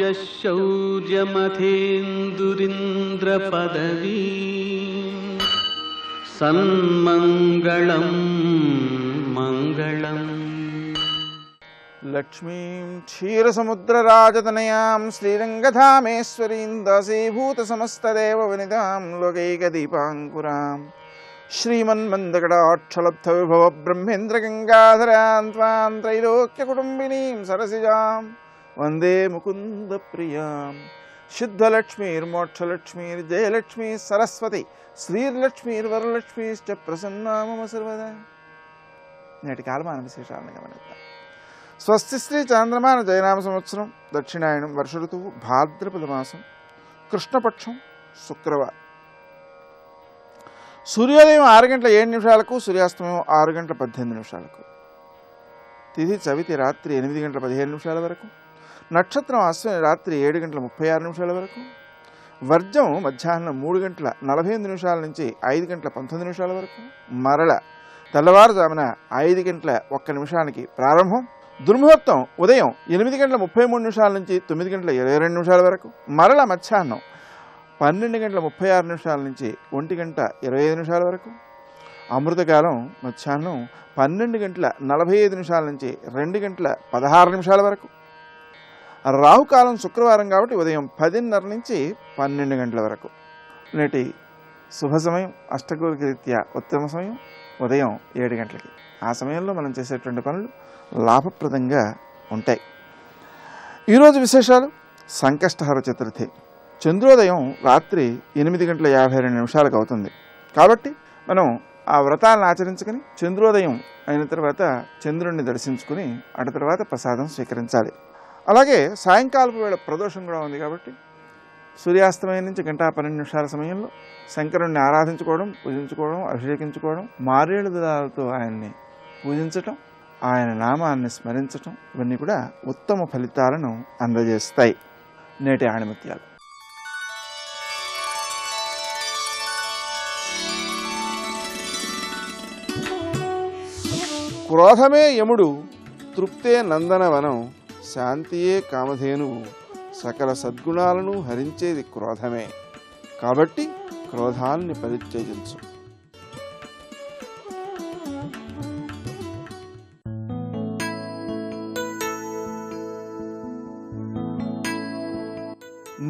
शौर्यमथेन्दुरिन्द्रपदवी सन्मङ्गलं मङ्गलम्। लक्ष्मीं क्षीरसमुद्रराजतनयां श्रीरङ्गधामेश्वरीं दासीभूतसमस्तदेववनितां लोकैकदीपाङ्कुरां श्रीमन्मन्दकटाक्षलब्धविभव ब्रह्मेन्द्रगङ्गाधरां त्वां त्रैलोक्यकुटुम्बिनीं सरसिजां वन्दे मुकुन्दप्रियां। शुद्धलक्ष्मीर्मोक्षलक्ष्मीर्जयलक्ष्मी सरस्वती श्रीर्लक्ष्मीर्वरलक्ष्मीश्च प्रसन्ना मम सर्वदा। నేటి కాలమాన విశేషాలను గమనిద్దాం. స్వస్తి శ్రీ చాంద్రమాన జయనామ సంవత్సరం దక్షిణాయనం వర్ష ఋతువు భాద్రపద మాసం కృష్ణపక్షం శుక్రవారం. సూర్యోదయం 6:07 సూర్యాస్తమయం 6:18. తిథి చవితి రాత్రి 8:15 వరకు. నక్షత్రం అశ్విని రాత్రి 7:36 వరకు. వర్జం మధ్యాహ్నం 3:45 నుంచి 5:19 వరకు. మరల తెల్లవారుజామున 5:01 ప్రారంభం. దుర్ముహూర్తం ఉదయం 8:33 నుంచి 9:22 వరకు. మరల మధ్యాహ్నం 12:36 నుంచి 1:25 వరకు. అమృతకాలం మధ్యాహ్నం 12:45 నుంచి 2:16 వరకు. రాహుకాలం శుక్రవారం కాబట్టి ఉదయం 10:30 నుంచి 12 గంటల వరకు. నేటి శుభ సమయం అష్టకూలిక రీత్యా ఉత్తమ సమయం ఉదయం 7 గంటలకి. ఆ సమయంలో మనం చేసేటువంటి పనులు లాభప్రదంగా ఉంటాయి. ఈరోజు విశేషాలు. సంకష్టహర చతుర్థి. చంద్రోదయం రాత్రి 8:52 అవుతుంది కాబట్టి మనం ఆ వ్రతాలను ఆచరించుకుని చంద్రోదయం అయిన తర్వాత చంద్రుడిని దర్శించుకుని అటు తర్వాత ప్రసాదం స్వీకరించాలి. అలాగే సాయంకాలపు వేళ ప్రదోషం కూడా ఉంది కాబట్టి సూర్యాస్తమయం నుంచి 1:12 సమయంలో శంకరుణ్ణి ఆరాధించుకోవడం, పూజించుకోవడం, అభిషేకించుకోవడం, మారేడు దళాలతో ఆయన్ని పూజించటం, ఆయన నామాన్ని స్మరించటం ఇవన్నీ కూడా ఉత్తమ ఫలితాలను అందజేస్తాయి. నేటి ఆణిముత్యాలు. క్రోధమే యముడు, తృప్తే నందనవనం, శాంతియే కామధేనువు, సకల సద్గుణాలను హరించేది క్రోధమే. కాబట్టి క్రోధాన్ని పరిత్యజించు.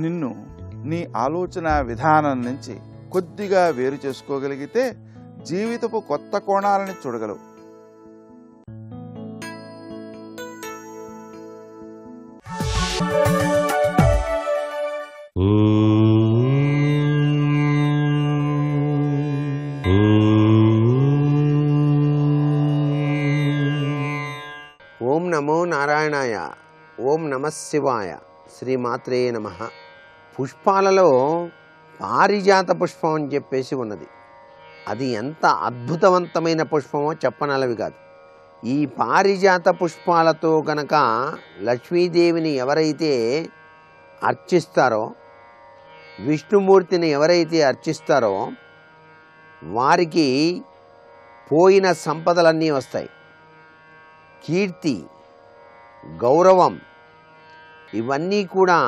నిన్ను నీ ఆలోచన విధానం నుంచి కొద్దిగా వేరు చేసుకోగలిగితే జీవితపు కొత్త కోణాలని చూడగలవు. ఓం నమో నారాయణాయ. ఓం నమః శివాయ. శ్రీమాత్రే నమః. పుష్పాలలో పారిజాత పుష్పం అని చెప్పేసి ఉన్నది. అది ఎంత అద్భుతవంతమైన పుష్పమో చెప్పనలవి కాదు. ఈ పారిజాత పుష్పాలతో గనక లక్ష్మీదేవిని ఎవరైతే అర్చిస్తారో, విష్ణుమూర్తిని ఎవరైతే అర్చిస్తారో వారికి పోయిన సంపదలన్నీ వస్తాయి. కీర్తి, గౌరవం ఇవన్నీ కూడా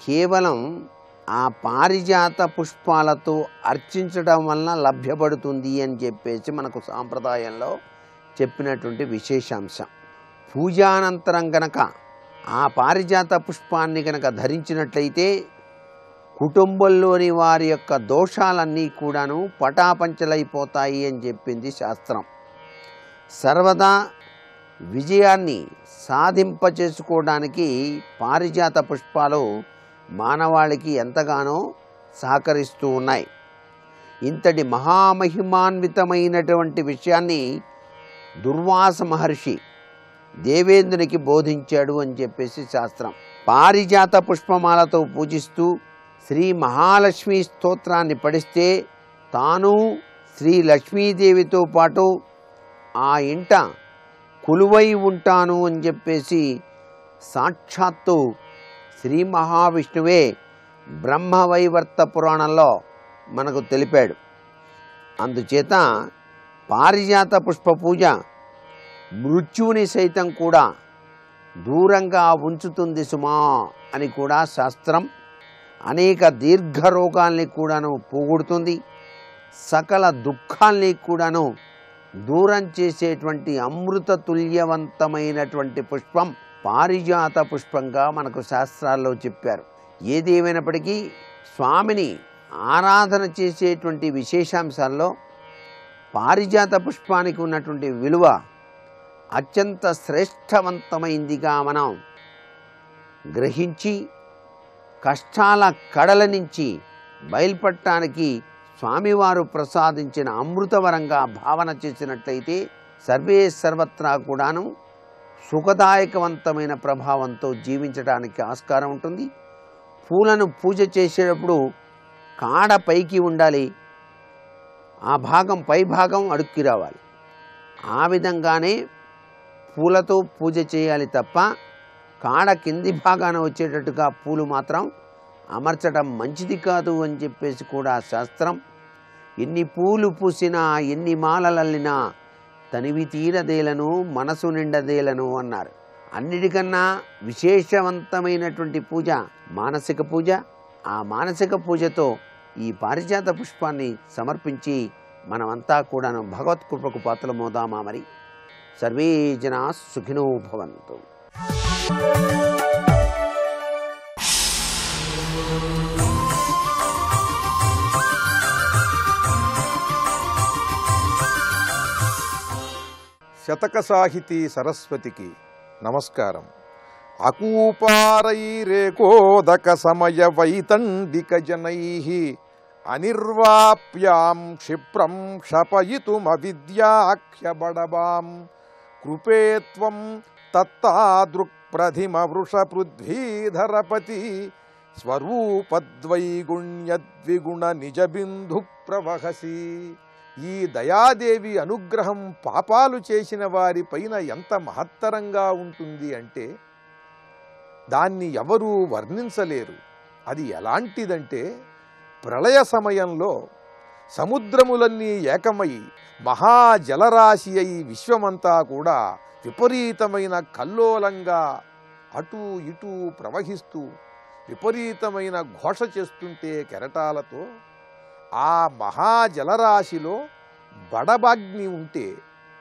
కేవలం ఆ పారిజాత పుష్పాలతో అర్చించడం వలన లభ్యపడుతుంది అని చెప్పేసి మనకు సాంప్రదాయంలో చెప్పినటువంటి విశేషాంశం. పూజానంతరం గనక ఆ పారిజాత పుష్పాన్ని గనక ధరించినట్లయితే కుటుంబంలోని వారి యొక్క దోషాలన్నీ కూడాను పటాపంచలైపోతాయి అని చెప్పింది శాస్త్రం. సర్వదా విజయాన్ని సాధింపచేసుకోవడానికి పారిజాత పుష్పాలు మానవాళికి ఎంతగానో సహకరిస్తూ ఉన్నాయి. ఇంతటి మహామహిమాన్వితమైనటువంటి విషయాన్ని దుర్వాస మహర్షి దేవేంద్రునికి బోధించాడు అని చెప్పేసి శాస్త్రం. పారిజాత పుష్పమాలతో పూజిస్తూ శ్రీ మహాలక్ష్మి స్తోత్రాన్ని పఠిస్తే తాను శ్రీ లక్ష్మీదేవితో పాటు ఆ ఇంట కొలువై ఉంటాను అని చెప్పేసి సాక్షాత్తు శ్రీ మహావిష్ణువే బ్రహ్మవైవర్త పురాణంలో మనకు తెలిపాడు. అందుచేత పారిజాత పుష్ప పూజ మృత్యువుని సైతం కూడా దూరంగా ఉంచుతుంది సుమా అని కూడా శాస్త్రం. అనేక దీర్ఘరోగాల్ని కూడాను పోగొడుతుంది. సకల దుఃఖాల్ని కూడాను దూరం చేసేటువంటి అమృత తుల్యవంతమైనటువంటి పుష్పం పారిజాత పుష్పంగా మనకు శాస్త్రాల్లో చెప్పారు. ఏదేమైనప్పటికీ స్వామిని ఆరాధన చేసేటువంటి విశేషాంశాల్లో పారిజాత పుష్పానికి ఉన్నటువంటి విలువ అత్యంత శ్రేష్టవంతమైందిగా మనం గ్రహించి కష్టాల కడల నుంచి బయలుపడటానికి స్వామివారు ప్రసాదించిన అమృతవరంగా భావన చేసినట్లయితే సర్వే సర్వత్రా కూడాను సుఖదాయకవంతమైన ప్రభావంతో జీవించడానికి ఆస్కారం ఉంటుంది. పూలను పూజ చేసేటప్పుడు కాడ పైకి ఉండాలి, ఆ భాగం పై భాగం అడుక్కి రావాలి. ఆ విధంగానే పూలతో పూజ చేయాలి తప్ప కాడ కింది భాగాన వచ్చేటట్టుగా పూలు మాత్రం అమర్చడం మంచిది కాదు అని చెప్పేసి కూడా శాస్త్రం. ఎన్ని పూలు పూసినా ఎన్ని మాలలల్లినా తనివి తీరదేలను మనసు నిండదేలను అన్నారు. అన్నిటికన్నా విశేషవంతమైనటువంటి పూజ మానసిక పూజ. ఆ మానసిక పూజతో ఈ పారిజాత పుష్పాన్ని సమర్పించి మనమంతా కూడాను భగవత్ కృపకు పాత్రలమవుదామా. మరి సర్వే జనా సుఖినో భవంతు. శతక సాహితీ సరస్వతికి నమస్కారం. అకూపారైరేకోదక సమయ వైతండిక జనైః అనిర్వాప్యాం క్షిప్రం క్షపయితుమవిద్యాఖ్య బడబాం కృపేత్వం తత్తాదృక్ప్రధిమ వృషపృథ్వీధరపతి స్వరూపద్వైగుణ్యద్విగుణ నిజబిందు ప్రవహసి. ఈ దయాదేవి అనుగ్రహం పాపాలు చేసిన వారి పైన ఎంత మహత్తరంగా ఉంటుంది అంటే దాన్ని ఎవరూ వర్ణించలేరు. అది ఎలాంటిదంటే ప్రళయ సమయంలో సముద్రములన్నీ ఏకమై మహాజలరాశి అయి విశ్వమంతా కూడా విపరీతమైన కల్లోలంగా అటూ ఇటూ ప్రవహిస్తూ విపరీతమైన ఘోష చేస్తుంటే కెరటాలతో ఆ మహాజలరాశిలో బడబాగ్ని ఉంటే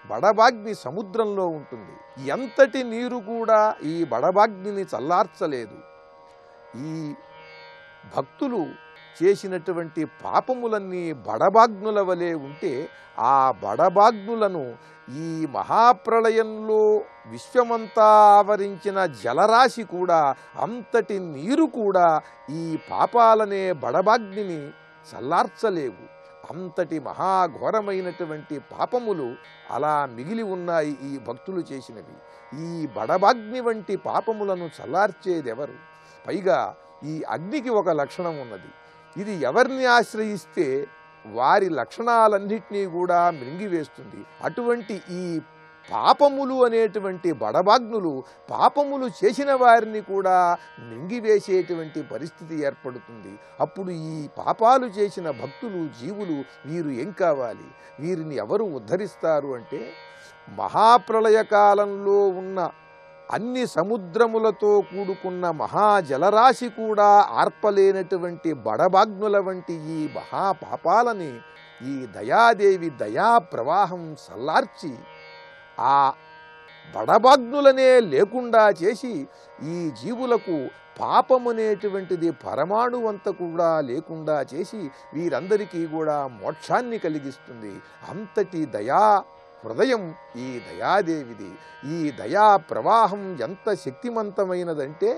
బడబాగ్ని సముద్రంలో ఉంటుంది. ఎంతటి నీరు కూడా ఈ బడబాగ్నిని చల్లార్చలేదు. ఈ భక్తులు చేసినటువంటి పాపములన్నీ బడబాగ్నుల వలె ఉంటే ఆ బడబాగ్నులను ఈ మహాప్రళయంలో విశ్వమంతా ఆవరించిన జలరాశి కూడా అంతటి నీరు కూడా ఈ పాపాలనే బడబాగ్నిని చల్లార్చలేవు. అంతటి మహాఘోరమైనటువంటి పాపములు అలా మిగిలి ఉన్నాయి ఈ భక్తులు చేసినవి. ఈ బడబాగ్ని వంటి పాపములను చల్లార్చేదెవరు? పైగా ఈ అగ్నికి ఒక లక్షణం ఉన్నది. ఇది ఎవరిని ఆశ్రయిస్తే వారి లక్షణాలన్నింటినీ కూడా మృంగివేస్తుంది. అటువంటి ఈ పాపములు అనేటువంటి బడబాగ్నులు పాపములు చేసిన వారిని కూడా మింగివేసేటువంటి పరిస్థితి ఏర్పడుతుంది. అప్పుడు ఈ పాపాలు చేసిన భక్తులు జీవులు వీరు ఏం కావాలి? వీరిని ఎవరు ఉద్ధరిస్తారు అంటే మహాప్రళయ కాలంలో ఉన్న అన్ని సముద్రములతో కూడుకున్న మహాజలరాశి కూడా ఆర్పలేనటువంటి బడబాగ్నుల వంటి ఈ మహాపాపాలని ఈ దయాదేవి దయా ప్రవాహం సల్లార్చి ఆ బడబాగ్నులనే లేకుండా చేసి ఈ జీవులకు పాపమనేటువంటిది పరమాణువంత కూడా లేకుండా చేసి వీరందరికీ కూడా మోక్షాన్ని కలిగిస్తుంది. అంతటి దయా హృదయం ఈ దయాదేవిది. ఈ దయా ప్రవాహం ఎంత శక్తిమంతమైనదంటే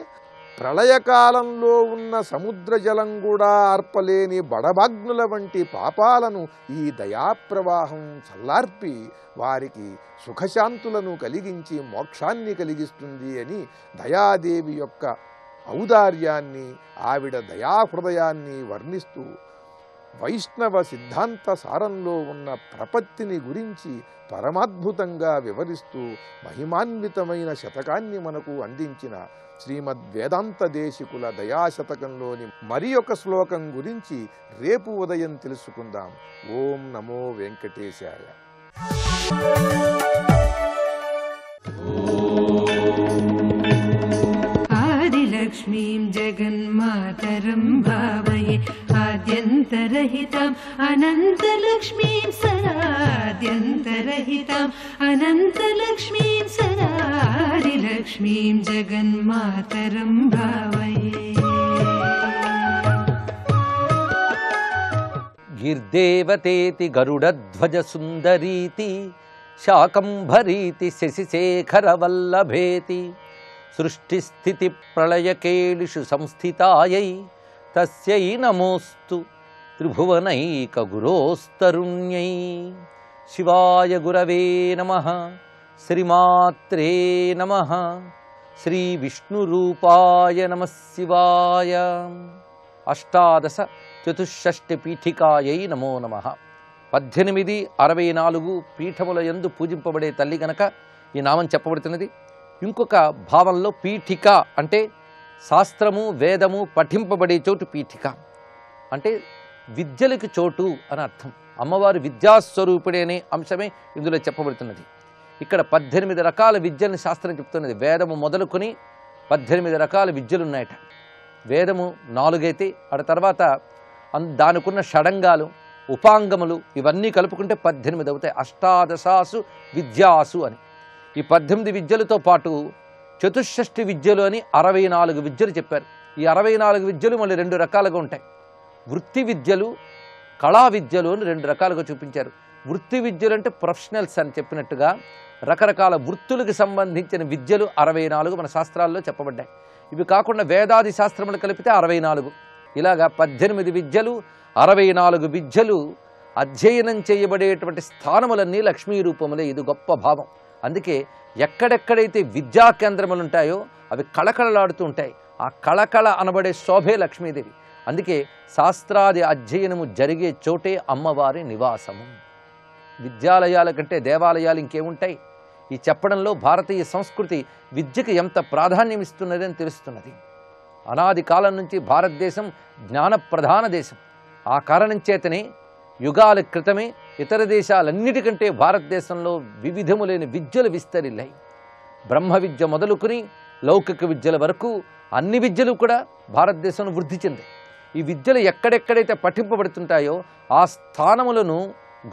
ప్రళయకాలంలో ఉన్న సముద్ర జలం కూడా ఆర్పలేని బడబాగ్నుల వంటి పాపాలను ఈ దయాప్రవాహం చల్లార్పి వారికి సుఖశాంతులను కలిగించి మోక్షాన్ని కలిగిస్తుంది అని దయాదేవి యొక్క ఔదార్యాన్ని ఆవిడ దయాహృదయాన్ని వర్ణిస్తూ వైష్ణవ సిద్ధాంత సారంలో ఉన్న ప్రపత్తిని గురించి పరమాద్భుతంగా వివరిస్తూ మహిమాన్వితమైన శతకాన్ని మనకు అందించిన శ్రీమద్ వేదాంత దేశికుల దయాశతకంలోని మరి ఒక శ్లోకం గురించి రేపు ఉదయం తెలుసుకుందాం. ఓం నమో వెంకటేశాయ. सहिताम् अनन्तलक्ष्मीं सदादिलक्ष्मीं जगन्मातरं भावये। गिर्देवतेति गरुडध्वजसुन्दरीति शाकम्भरीति शशिशेखरवल्लभेति सृष्टिस्थितिप्रलयकेलिषु संस्थितायै तस्यै नमोऽस्तु त्रिभुवनैकगुरोस्तरुण्यै। शिवाय गुरवे नमः। श्रीमात्रे नमः। श्रीविष्णुरूपाय नमः शिवाय। अष्टादश చతుషష్ఠి పీఠికాయై నమో నమః. 1864 పీఠముల యందు పూజింపబడే తల్లి గనక ఈ నామం చెప్పబడుతున్నది. ఇంకొక భావంలో పీఠిక అంటే శాస్త్రము వేదము పఠింపబడే చోటు పీఠిక అంటే విద్యలకు చోటు అని అర్థం. అమ్మవారి విద్యాస్వరూపిణి అనే అంశమే ఇందులో చెప్పబడుతున్నది. ఇక్కడ 18 రకాల విద్యలను శాస్త్రం చెప్తున్నది. వేదము మొదలుకొని 18 రకాల విద్యలు ఉన్నాయట. వేదము 4 అయితే ఆ తర్వాత దానికున్న షడంగాలు ఉపాంగములు ఇవన్నీ కలుపుకుంటే 18 అవుతాయి. అష్టాదశాసు విద్యాసు అని. ఈ 18 విద్యలతో పాటు చతుషష్ఠి విద్యలు అని 64 విద్యలు చెప్పారు. ఈ 64 విద్యలు మళ్ళీ 2 రకాలుగా ఉంటాయి. వృత్తి విద్యలు కళా విద్యలు అని 2 రకాలుగా చూపించారు. వృత్తి విద్యలు అంటే ప్రొఫెషనల్స్ అని చెప్పినట్టుగా రకరకాల వృత్తులకు సంబంధించిన విద్యలు 64 మన శాస్త్రాల్లో చెప్పబడ్డాయి. ఇవి కాకుండా వేదాది శాస్త్రములు కలిపితే 64. ఇలాగా 18 విద్యలు 64 విద్యలు అధ్యయనం చేయబడేటువంటి స్థానములన్నీ లక్ష్మీ రూపములే. ఇది గొప్ప భావం. అందుకే ఎక్కడెక్కడైతే విద్యా కేంద్రములు ఉంటాయో అవి కళకళలాడుతూ ఉంటాయి. ఆ కళకళ అనబడే శోభే లక్ష్మీదేవి. అందుకే శాస్త్రాది అధ్యయనము జరిగే చోటే అమ్మవారి నివాసము. విద్యాలయాల కంటే దేవాలయాలు ఇంకేముంటాయి? ఈ చెప్పడంలో భారతీయ సంస్కృతి విద్యకు ఎంత ప్రాధాన్యం ఇస్తున్నది అని తెలుస్తున్నది. అనాది కాలం నుంచి భారతదేశం జ్ఞాన ప్రధాన దేశం. ఆ కారణం చేతనే యుగాల క్రితమే ఇతర దేశాలన్నిటికంటే భారతదేశంలో వివిధములైన విద్యలు విస్తరిల్లాయి. బ్రహ్మ విద్య మొదలుకొని లౌకిక విద్యల వరకు అన్ని విద్యలు కూడా భారతదేశంలో వృద్ధి చెందాయి. ఈ విద్యలు ఎక్కడెక్కడైతే పఠింపబడుతుంటాయో ఆ స్థానములను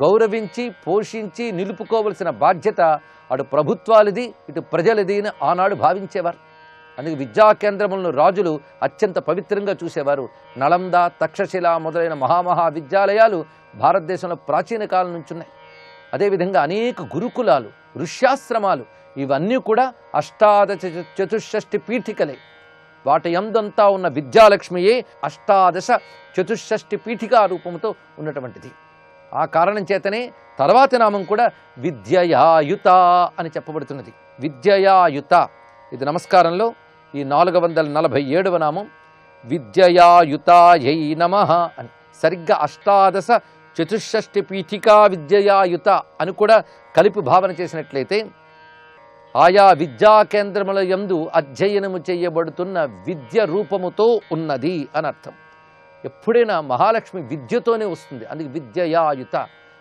గౌరవించి పోషించి నిలుపుకోవలసిన బాధ్యత అటు ప్రభుత్వాలది ఇటు ప్రజలది అని ఆనాడు భావించేవారు. అందుకే విద్యా కేంద్రములను రాజులు అత్యంత పవిత్రంగా చూసేవారు. నలంద తక్షశిల మొదలైన మహామహా విద్యాలయాలు భారతదేశంలో ప్రాచీన కాలం నుంచి ఉన్నాయి. అదేవిధంగా అనేక గురుకులాలు ఋష్యాశ్రమాలు ఇవన్నీ కూడా అష్టాదశ చతుషష్ఠి పీఠికలే. వాటి యందంతా ఉన్న విద్యాలక్ష్మియే అష్టాదశ చతుషష్ఠి పీఠికా రూపంతో ఉన్నటువంటిది. ఆ కారణం చేతనే తర్వాతి నామం కూడా విద్యయాయుత అని చెప్పబడుతున్నది. విద్యయాయుత ఇది నమస్కారంలో ఈ 447వ నామం విద్యయాయుతాయై నమః అని. సరిగ్గా అష్టాదశ చతుషష్ఠి పీఠికా విద్యయాయుత అని కూడా కలిపి భావన చేసినట్లయితే ఆయా విద్యా కేంద్రముల యందు అధ్యయనము చేయబడుతున్న విద్య రూపముతో ఉన్నది అని అర్థం. ఎప్పుడైనా మహాలక్ష్మి విద్యతోనే వస్తుంది. అందుకే విద్యయాయుత.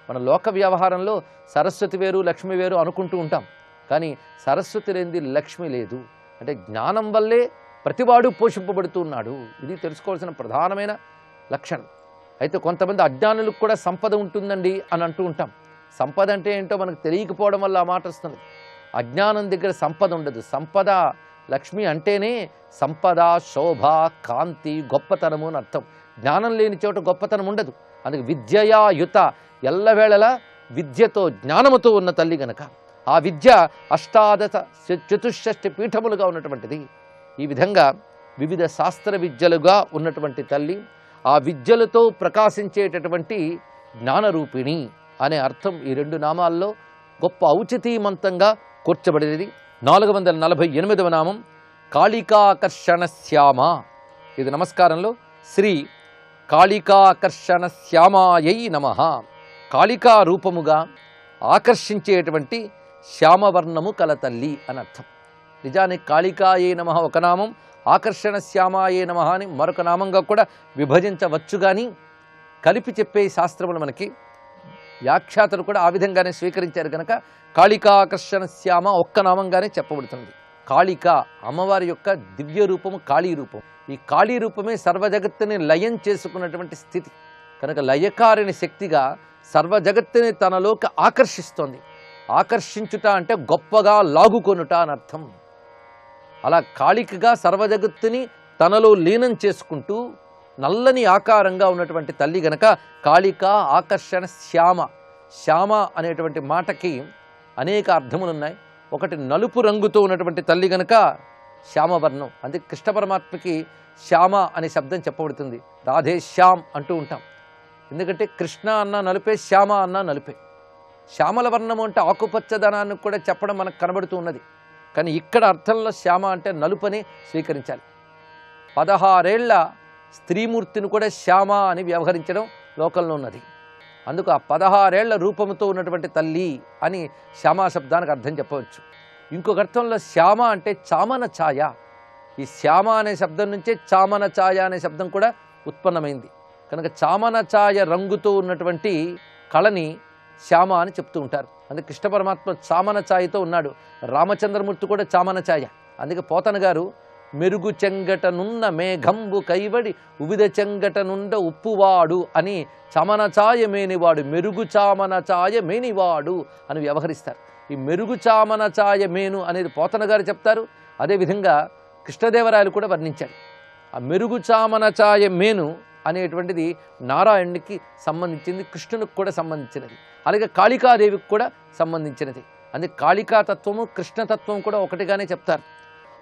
మన లోక వ్యవహారంలో సరస్వతి వేరు లక్ష్మి వేరు అనుకుంటూ ఉంటాం. కానీ సరస్వతి లేనిది లక్ష్మి లేదు. అంటే జ్ఞానం వల్లే ప్రతివాడు పోషింపబడుతూ ఉన్నాడు. ఇది తెలుసుకోవాల్సిన ప్రధానమైన లక్షణం. అయితే కొంతమంది అజ్ఞానులకు కూడా సంపద ఉంటుందండి అని అంటూ ఉంటాం. సంపద అంటే ఏంటో మనకు తెలియకపోవడం వల్ల ఆ మాట వస్తుంది. అజ్ఞానం దగ్గర సంపద ఉండదు. సంపద లక్ష్మి అంటేనే సంపద శోభ కాంతి గొప్పతనము అని అర్థం. జ్ఞానం లేని చోట గొప్పతనం ఉండదు. అందుకే విద్యయాయుత ఎల్లవేళలా విద్యతో జ్ఞానముతో ఉన్న తల్లి గనక ఆ విద్య అష్టాదశ చతుషష్ఠి పీఠములుగా ఉన్నటువంటిది. ఈ విధంగా వివిధ శాస్త్ర విద్యలుగా ఉన్నటువంటి తల్లి ఆ విద్యలతో ప్రకాశించేటటువంటి జ్ఞానరూపిణి అనే అర్థం ఈ 2 నామాల్లో గొప్ప ఔచితీమంతంగా కూర్చబడినది. 448వ నామం కాళికాకర్షణ శ్యామ. ఇది నమస్కారంలో శ్రీ కాళికాకర్షణ శ్యామాయై నమః. కాళికా రూపముగా ఆకర్షించేటువంటి శ్యామవర్ణము కల తల్లి అని అర్థం. నిజానికి కాళికాయే నమః ఒక నామం, ఆకర్షణ శ్యామాయే నమః అని మరొక నామంగా కూడా విభజించవచ్చు. కానీ కలిపి చెప్పే శాస్త్రములు మనకి వ్యాఖ్యాతలు కూడా ఆ విధంగానే స్వీకరించారు కనుక కాళికాకర్షణ శ్యామ ఒక్క నామంగానే చెప్పబడుతుంది. కాళిక అమ్మవారి యొక్క దివ్య రూపము కాళీ రూపం. ఈ కాళీ రూపమే సర్వజగత్తుని లయం చేసుకున్నటువంటి స్థితి. కనుక లయకారిణి శక్తిగా సర్వజగత్తుని తనలోకి ఆకర్షిస్తోంది. ఆకర్షించుట అంటే గొప్పగా లాగుకొనుట అని అర్థం. అలా కాళికగా సర్వజగత్తుని తనలో లీనం చేసుకుంటూ నల్లని ఆకారంగా ఉన్నటువంటి తల్లి గనక కాళిక ఆకర్షణ శ్యామ. శ్యామ అనేటువంటి మాటకి అనేక అర్థములు ఉన్నాయి. ఒకటి నలుపు రంగుతో ఉన్నటువంటి తల్లి గనక శ్యామవర్ణం. అందుకే కృష్ణ పరమాత్మకి శ్యామ అనే శబ్దం చెప్పబడుతుంది. రాధే శ్యామ్ అంటూ ఉంటాం. ఎందుకంటే కృష్ణ అన్న నలుపే, శ్యామ అన్న నలుపే. శ్యామల వర్ణము అంటే ఆకుపచ్చదనాన్ని కూడా చెప్పడం మనకు కనబడుతూ ఉన్నది. కానీ ఇక్కడ అర్థంలో శ్యామ అంటే నలుపని స్వీకరించాలి. 16 ఏళ్ల స్త్రీమూర్తిని కూడా శ్యామ అని వ్యవహరించడం లోకంలో ఉన్నది. అందుకు ఆ 16 ఏళ్ల రూపముతో ఉన్నటువంటి తల్లి అని శ్యామ శబ్దానికి అర్థం చెప్పవచ్చు. ఇంకొక అర్థంలో శ్యామ అంటే చామన ఛాయ. ఈ శ్యామ అనే శబ్దం నుంచే చామన ఛాయ అనే శబ్దం కూడా ఉత్పన్నమైంది. కనుక చామన ఛాయ రంగుతో ఉన్నటువంటి కళని శ్యామ అని చెప్తూ ఉంటారు. అందుకే కృష్ణ పరమాత్మ చామన ఛాయతో ఉన్నాడు. రామచంద్రమూర్తి కూడా చామన ఛాయ. అందుకే పోతన గారు మెరుగు చెంగటనున్న మేఘంబు కైవడి ఉవిద చెంగటనుండ ఉప్పువాడు అని చమన ఛాయ మేనివాడు, మెరుగు చామన ఛాయ మేనివాడు అని వ్యవహరిస్తారు. ఈ మెరుగు చామన ఛాయ మేను అనేది పోతన గారు చెప్తారు. అదేవిధంగా కృష్ణదేవరాయలు కూడా వర్ణించాడు. ఆ మెరుగు చామన ఛాయ మేను అనేటువంటిది నారాయణునికి సంబంధించింది, కృష్ణునికి కూడా సంబంధించినది. అలాగే కాళికాదేవికి కూడా సంబంధించినది. అందుకే కాళికాతత్వము కృష్ణతత్వం కూడా ఒకటిగానే చెప్తారు.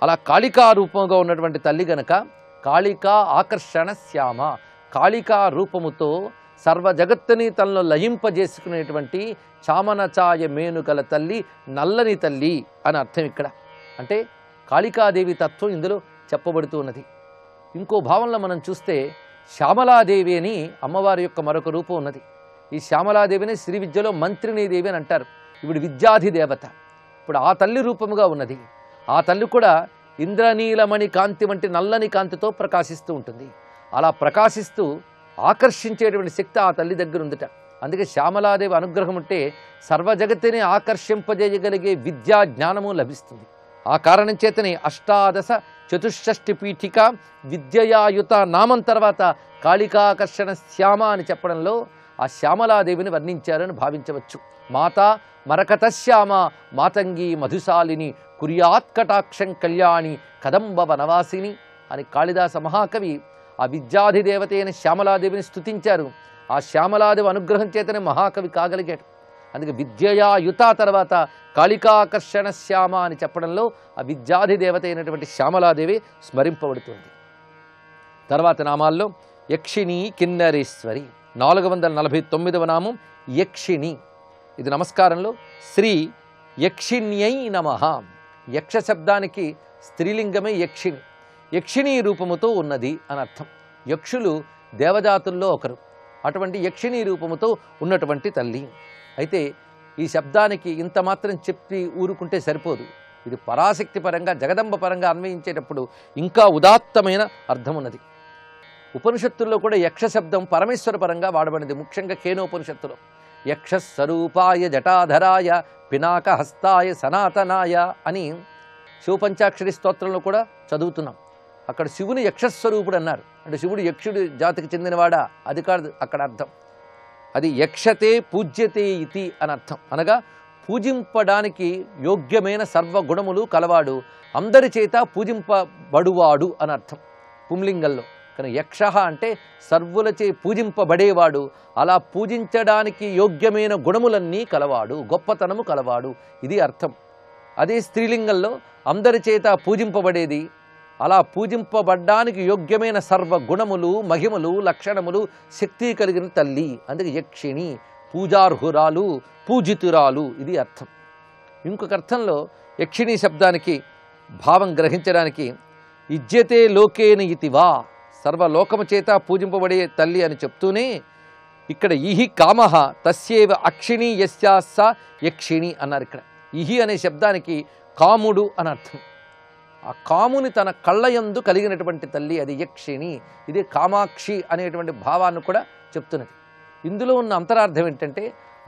అలా కాళికా రూపంగా ఉన్నటువంటి తల్లి గనక కాళికా ఆకర్షణ శ్యామ. కాళికా రూపముతో సర్వ జగత్తుని తనలో లయింపజేసుకునేటువంటి చామన ఛాయ మేనుగల తల్లి, నల్లని తల్లి అని అర్థం ఇక్కడ. అంటే కాళికాదేవి తత్వం ఇందులో చెప్పబడుతూ ఉన్నది. ఇంకో భావంలో మనం చూస్తే శ్యామలాదేవి అని అమ్మవారి యొక్క మరొక రూపం ఉన్నది. ఈ శ్యామలాదేవిని శ్రీ విద్యలో మంత్రినీదేవి అని అంటారు. ఇప్పుడు విద్యాధిదేవత. ఇప్పుడు ఆ తల్లి రూపముగా ఉన్నది. ఆ తల్లి కూడా ఇంద్రనీలమణి కాంతి వంటి నల్లని కాంతితో ప్రకాశిస్తూ ఉంటుంది. అలా ప్రకాశిస్తూ ఆకర్షించేటువంటి శక్తి ఆ తల్లి దగ్గర ఉందట. అందుకే శ్యామలాదేవి అనుగ్రహం ఉంటే సర్వజగత్తుని ఆకర్షింపజేయగలిగే విద్యా జ్ఞానము లభిస్తుంది. ఆ కారణం చేతనే 18 పీఠిక విద్యయాయుత నామం తర్వాత కాళికాకర్షణ శ్యామ అని చెప్పడంలో ఆ శ్యామలాదేవిని వర్ణించారని భావించవచ్చు. మాతా మరకత శ్యామ మాతంగి మధుశాలిని కుర్యాత్కటాక్షం కళ్యాణి కదంబ వనవాసిని అని కాళిదాస మహాకవి ఆ విద్యాధిదేవత అయిన శ్యామలాదేవిని స్తుతించారు. ఆ శ్యామలాదేవి అనుగ్రహం చేతనే మహాకవి కాగలిగాడు. అందుకే విద్యయాయుత తర్వాత కాళికాకర్షణ శ్యామ అని చెప్పడంలో ఆ విద్యాధిదేవత అయినటువంటి శ్యామలాదేవి స్మరింపబడుతుంది. తర్వాత నామాల్లో యక్షిణి కిన్నరేశ్వరి 449వ నామం యక్షిణి. ఇది నమస్కారంలో శ్రీ యక్షిణ్యై నమః. యక్ష శబ్దానికి స్త్రీలింగమే యక్షిణి. యక్షిణీ రూపముతో ఉన్నది అని అర్థం. యక్షులు దేవజాతుల్లో ఒకరు. అటువంటి యక్షిణీ రూపముతో ఉన్నటువంటి తల్లి. అయితే ఈ శబ్దానికి ఇంత మాత్రం చెప్పి ఊరుకుంటే సరిపోదు. ఇది పరాశక్తి పరంగా జగదంబ పరంగా అన్వయించేటప్పుడు ఇంకా ఉదాత్తమైన అర్థం ఉన్నది. ఉపనిషత్తుల్లో కూడా యక్ష శబ్దం పరమేశ్వర పరంగా వాడబడింది. ముఖ్యంగా కేనోపనిషత్తులో యక్ష స్వరూపాయ జటాధరాయ పినాక హస్తాయ సనాతనాయ అని శివపంచాక్షరి స్తోత్రంలో కూడా చదువుతున్నాం. అక్కడ శివుని యక్షస్వరూపుడు అన్నారు. అంటే శివుడు యక్షుడి జాతికి చెందినవాడా? అది కాదు అక్కడ అర్థం. అది యక్షతే పూజ్యతే ఇతి అని అర్థం. అనగా పూజింపడానికి యోగ్యమైన సర్వగుణములు కలవాడు, అందరి చేత పూజింపబడువాడు అని అర్థం పుంలింగంలో. కానీ యక్ష అంటే సర్వులచే పూజింపబడేవాడు, అలా పూజించడానికి యోగ్యమైన గుణములన్నీ కలవాడు, గొప్పతనము కలవాడు, ఇది అర్థం. అదే స్త్రీలింగంలో అందరి చేత పూజింపబడేది, అలా పూజింపబడ్డానికి యోగ్యమైన సర్వ గుణములు మహిమలు లక్షణములు శక్తి కలిగిన తల్లి. అందుకే యక్షిణి పూజార్హురాలు పూజితురాలు, ఇది అర్థం. ఇంకొక అర్థంలో యక్షిణి శబ్దానికి భావం గ్రహించడానికి ఇజ్యతే లోకేన ఇతివా, సర్వలోకము చేత పూజింపబడే తల్లి అని చెప్తూనే ఇక్కడ ఇహి కామః తస్యేవ అక్షిణి యస్యాస యక్షిణి అన్నారు. ఇక్కడ ఇహి అనే శబ్దానికి కాముడు అని అర్థం. ఆ కాముని తన కళ్ళయందు కలిగినటువంటి తల్లి అది యక్షిణి. ఇది కామాక్షి అనేటువంటి భావాన్ని కూడా చెప్తున్నది. ఇందులో ఉన్న అంతరార్థం ఏంటంటే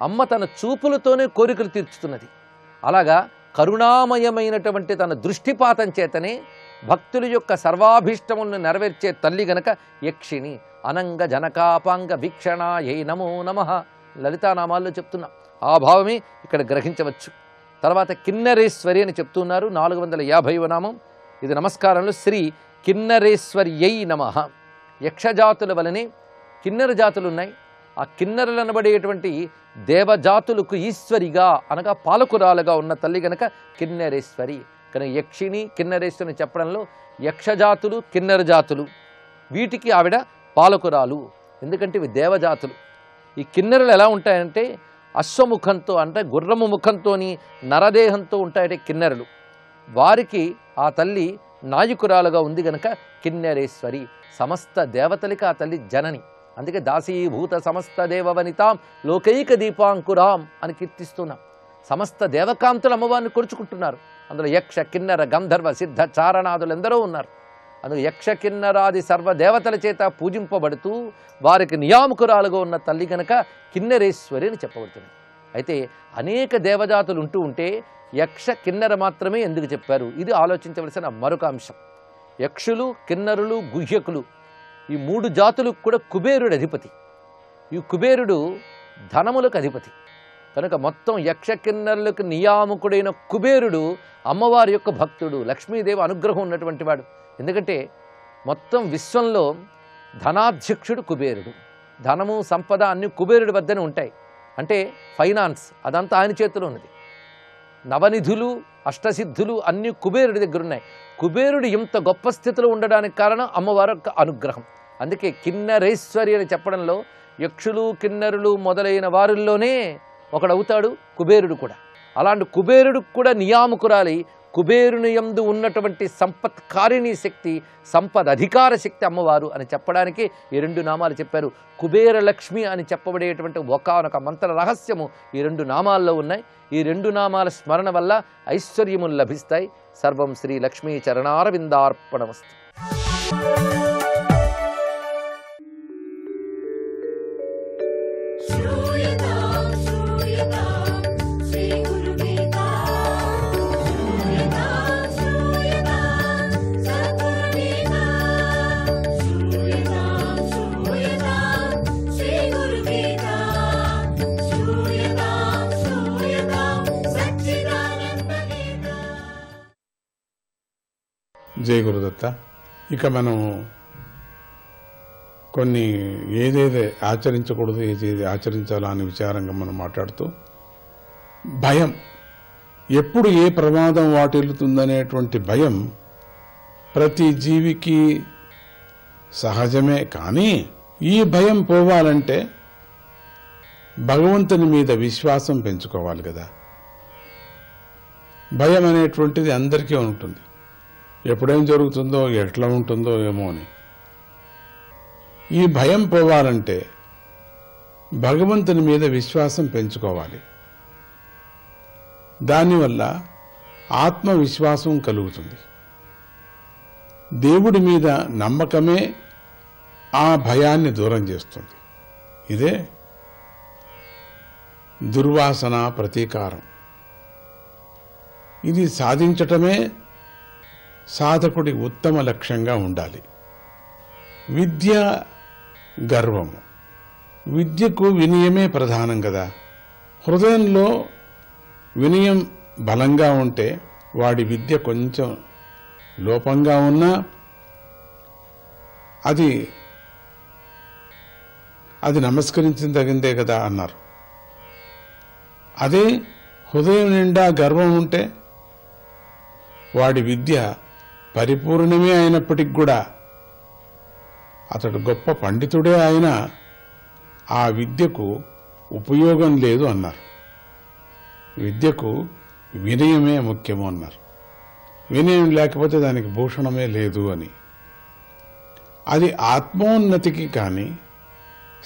అమ్మ తన చూపులతోనే కోరికలు తీర్చుతున్నది. అలాగా కరుణామయమైనటువంటి తన దృష్టిపాతం చేతనే భక్తుల యొక్క సర్వాభీష్టములను నెరవేర్చే తల్లి గనక యక్షిణి. అనంగ జనకాపాంగ వీక్షణాయై నమో నమః లలితానామాల్లో చెప్తున్నాం. ఆ భావమే ఇక్కడ గ్రహించవచ్చు. తర్వాత కిన్నరేశ్వరి అని చెప్తున్నారు. 450వ నామం. ఇది నమస్కారంలో శ్రీ కిన్నరేశ్వర్యై నమః. యక్షజాతుల వలనే కిన్నెర జాతులు ఉన్నాయి. ఆ కిన్నెరలు అనబడేటువంటి దేవజాతులకు ఈశ్వరిగా అనగా పాలకురాలుగా ఉన్న తల్లి గనక కిన్నెరేశ్వరి. కానీ యక్షిణి కిన్నెరేశ్వరిని చెప్పడంలో యక్షజాతులు కిన్నెర జాతులు వీటికి ఆవిడ పాలకురాలు. ఎందుకంటే ఇవి దేవజాతులు. ఈ కిన్నెరలు ఎలా ఉంటాయంటే అశ్వముఖంతో అంటే గుర్రము ముఖంతోని నరదేహంతో ఉంటాయంటే కిన్నెరలు. వారికి ఆ తల్లి నాయకురాలుగా ఉంది గనక కిన్నెరేశ్వరి. సమస్త దేవతలకి ఆ తల్లి జనని. అందుకే దాసీభూత సమస్త దేవవనితాం లోకైక దీపాంకురాం అని కీర్తిస్తున్నాం. సమస్త దేవకాంతులు అమ్మవారిని కొలుచుకుంటున్నారు. అందులో యక్ష కిన్నెర గంధర్వ సిద్ధ చారణాదులు ఎందరో ఉన్నారు. అందులో యక్ష కిన్నరాది సర్వదేవతల చేత పూజింపబడుతూ వారికి నియామకురాలుగా ఉన్న తల్లి కనుక కిన్నెరేశ్వరి అని చెప్పబడుతుంది. అయితే అనేక దేవజాతులు ఉంటూ ఉంటే యక్ష కిన్నెర మాత్రమే ఎందుకు చెప్పారు? ఇది ఆలోచించవలసిన మరొక అంశం. యక్షులు కిన్నరులు గుహ్యకులు ఈ 3 జాతులకు కూడా కుబేరుడు అధిపతి. ఈ కుబేరుడు ధనములకు అధిపతి కనుక మొత్తం యక్ష కిన్నరులకు నియామకుడైన కుబేరుడు అమ్మవారి యొక్క భక్తుడు, లక్ష్మీదేవి అనుగ్రహం ఉన్నటువంటి వాడు. ఎందుకంటే మొత్తం విశ్వంలో ధనాధ్యక్షుడు కుబేరుడు. ధనము సంపద అన్ని కుబేరుడి వద్దనే ఉంటాయి. అంటే ఫైనాన్స్ అదంతా ఆయన చేతిలో ఉన్నది. నవనిధులు అష్టసిద్ధులు అన్నీ కుబేరుడి దగ్గర ఉన్నాయి. కుబేరుడు ఇంత గొప్ప స్థితిలో ఉండడానికి కారణం అమ్మవారి యొక్క అనుగ్రహం. అందుకే కిన్నరేశ్వరి అని చెప్పడంలో యక్షులు కిన్నరులు మొదలైన వారిల్లోనే ఒకడవుతాడు కుబేరుడు కూడా. అలాంటి కుబేరుడికి కూడా నియామకురాలి కుబేరుని యందు ఉన్నటువంటి సంపత్కారిణీ శక్తి, సంపద అధికార శక్తి అమ్మవారు అని చెప్పడానికి ఈ 2 నామాలు చెప్పారు. కుబేర లక్ష్మి అని చెప్పబడేటువంటి ఒకానొక మంత్ర రహస్యము ఈ 2 నామాల్లో ఉన్నాయి. ఈ 2 నామాల స్మరణ వల్ల ఐశ్వర్యములు లభిస్తాయి. సర్వం శ్రీ లక్ష్మీ చరణారవిందార్పణమస్తు. జై గురుదత్త. ఇక మనం కొన్ని ఏదేది ఆచరించకూడదు ఏదేది ఆచరించాలో అనే విచారంగా మనం మాట్లాడుతూ భయం, ఎప్పుడు ఏ ప్రమాదం వాటిల్లుతుందనేటువంటి భయం ప్రతి జీవికి సహజమే. కానీ ఈ భయం పోవాలంటే భగవంతుని మీద విశ్వాసం పెంచుకోవాలి కదా. భయం అనేటువంటిది అందరికీ ఉంటుంది. ఎప్పుడేం జరుగుతుందో ఎట్లా ఉంటుందో ఏమో అని. ఈ భయం పోవాలంటే భగవంతుని మీద విశ్వాసం పెంచుకోవాలి. దానివల్ల ఆత్మవిశ్వాసం కలుగుతుంది. దేవుడి మీద నమ్మకమే ఆ భయాన్ని దూరం చేస్తుంది. ఇదే దుర్వాసన ప్రతీకారం. ఇది సాధించటమే సాధకుడి ఉత్తమ లక్ష్యంగా ఉండాలి. విద్య గర్వము. విద్యకు వినయమే ప్రధానం కదా. హృదయంలో వినయం బలంగా ఉంటే వాడి విద్య కొంచెం లోపంగా ఉన్నా అది నమస్కరించదగిందే కదా అన్నారు. అదే హృదయం నిండా గర్వం ఉంటే వాడి విద్య పరిపూర్ణమే అయినప్పటికి కూడా అతడు గొప్ప పండితుడే అయినా ఆ విద్యకు ఉపయోగం లేదు అన్నారు. విద్యకు వినయమే ముఖ్యము అన్నారు. వినయం లేకపోతే దానికి భూషణమే లేదు అని. అది ఆత్మోన్నతికి కానీ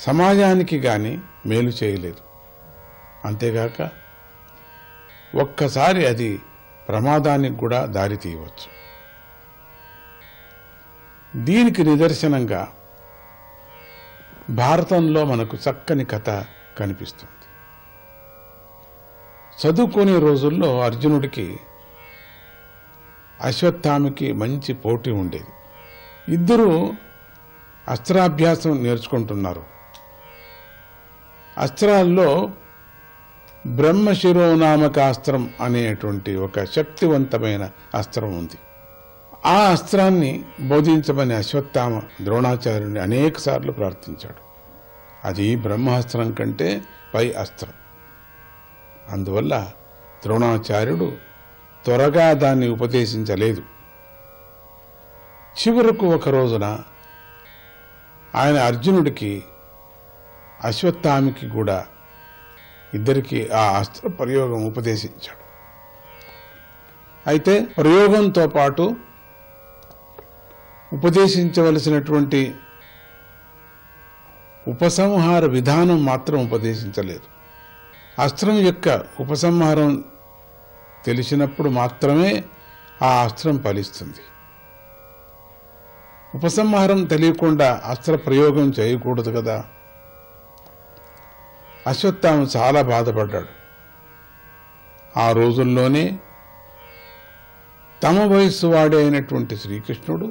సమాజానికి కానీ మేలు చేయలేదు. అంతేగాక ఒక్కసారి అది ప్రమాదానికి కూడా దారి తీయవచ్చు. దీనికి నిదర్శనంగా భారతంలో మనకు చక్కని కథ కనిపిస్తుంది. చదువుకునే రోజుల్లో అర్జునుడికి అశ్వత్థామకి మంచి పోటీ ఉండేది. ఇద్దరూ అస్త్రాభ్యాసం నేర్చుకుంటున్నారు. అస్త్రాల్లో బ్రహ్మశిరోనామకాస్త్రం అనేటువంటి ఒక శక్తివంతమైన అస్త్రం ఉంది. ఆ అస్త్రాన్ని బోధించమని అశ్వత్థామ ద్రోణాచార్యుని అనేక సార్లు ప్రార్థించాడు. అది బ్రహ్మాస్త్రం కంటే పై అస్త్రం. అందువల్ల ద్రోణాచార్యుడు త్వరగా దాన్ని ఉపదేశించలేదు. చివరకు ఒక రోజున ఆయన అర్జునుడికి అశ్వత్థామికి కూడా ఇద్దరికి ఆ అస్త్ర ప్రయోగం ఉపదేశించాడు. అయితే ప్రయోగంతో పాటు ఉపదేశించవలసినటువంటి ఉపసంహార విధానం మాత్రం ఉపదేశించలేదు. అస్త్రం యొక్క ఉపసంహారం తెలిసినప్పుడు మాత్రమే ఆ అస్త్రం ఫలిస్తుంది. ఉపసంహారం తెలియకుండా అస్త్ర ప్రయోగం చేయకూడదు కదా. అశ్వత్థామ చాలా బాధపడ్డాడు. ఆ రోజుల్లోనే తమ వయస్సు వాడే అయినటువంటి శ్రీకృష్ణుడు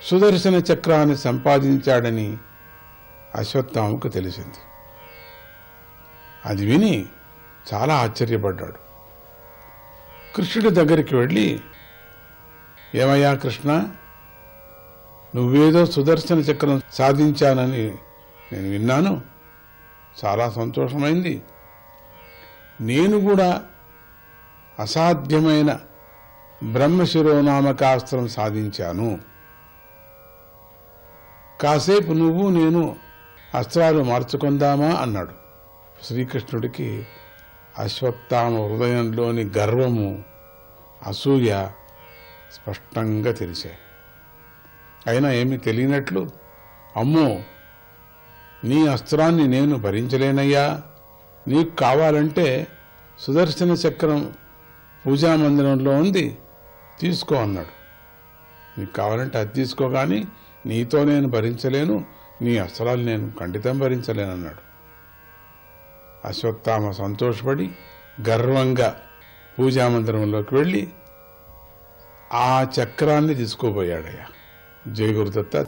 సుదర్శన చక్రాన్ని సంపాదించాడని అశ్వత్థామకు తెలిసింది. అది విని చాలా ఆశ్చర్యపడ్డాడు. కృష్ణుడి దగ్గరికి వెళ్ళి, ఏమయ్యా కృష్ణ, నువ్వేదో సుదర్శన చక్రం సాధించానని నేను విన్నాను, చాలా సంతోషమైంది. నేను కూడా అసాధ్యమైన బ్రహ్మశిరోనామకాస్త్రం సాధించాను. కాసేపు నువ్వు నేను అస్త్రాలు మార్చుకుందామా అన్నాడు. శ్రీకృష్ణుడికి అశ్వత్థామ హృదయంలోని గర్వము, అసూయ స్పష్టంగా తెలిసాయి. అయినా ఏమీ తెలియనట్లు, అమ్మో, నీ అస్త్రాన్ని నేను భరించలేనయ్యా, నీకు కావాలంటే సుదర్శన చక్రం పూజామందిరంలో ఉంది, తీసుకో అన్నాడు. నీకు కావాలంటే అది తీసుకో, కానీ నీతో నేను భరించలేను, నీ అస్త్రాలు నేను ఖండితం భరించలేనన్నాడు. అశ్వత్థామ సంతోషపడి గర్వంగా పూజామందిరంలోకి వెళ్ళి ఆ చక్రాన్ని తీసుకోబోయాడయ్యా. జయ గురుదత్త,